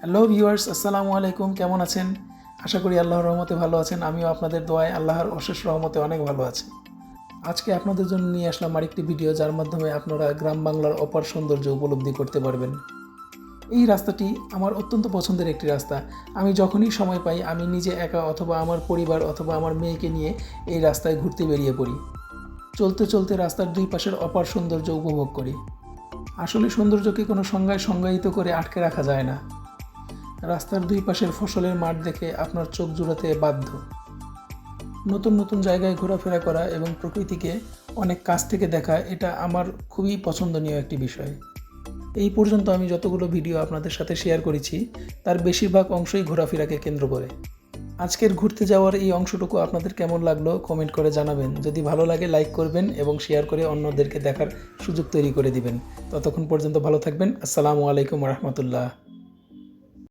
Hello viewers, আসসালামু আলাইকুম। কেমন আছেন? আশা করি আল্লাহর রহমতে ভালো আছেন। আমিও আপনাদের দোয়ায় আল্লাহর অশেষ রহমতে অনেক ভালো আছি। আজকে আপনাদের জন্য নিয়ে আসলাম আরেকটি ভিডিও, যার মাধ্যমে আপনারা গ্রাম বাংলার অপার সৌন্দর্য উপলব্ধি করতে পারবেন। এই রাস্তাটি আমার অত্যন্ত পছন্দের একটি রাস্তা। আমি যখনই সময় পাই আমি নিজে একা অথবা আমার পরিবার অথবা আমার মেয়েকে নিয়ে এই রাস্তায় ঘুরতে বেরিয়ে পড়ি। চলতে চলতে রাস্তার দুই পাশের অপার সৌন্দর্য উপভোগ করি। আসলে সৌন্দর্যকে কোনো সংজ্ঞায় সংজ্ঞায়িত করে আটকে রাখা যায় না। রাস্তার দুই পাশের ফসলের মাঠ দেখে আপনার চোখ জুড়াতে বাধ্য। নতুন নতুন জায়গায় ঘোরাফেরা করা এবং প্রকৃতিকে অনেক কাছ থেকে দেখা, এটা আমার খুবই পছন্দনীয় একটি বিষয়। এই পর্যন্ত আমি যতগুলো ভিডিও আপনাদের সাথে শেয়ার করেছি তার বেশিরভাগ অংশই ঘোরাফেরাকে কেন্দ্র করে। আজকের ঘুরতে যাওয়ার এই অংশটুকু আপনাদের কেমন লাগলো কমেন্ট করে জানাবেন। যদি ভালো লাগে লাইক করবেন এবং শেয়ার করে অন্যদেরকে দেখার সুযোগ তৈরি করে দিবেন। ততক্ষণ পর্যন্ত ভালো থাকবেন। আসসালামু আলাইকুম রহমতুল্লাহ।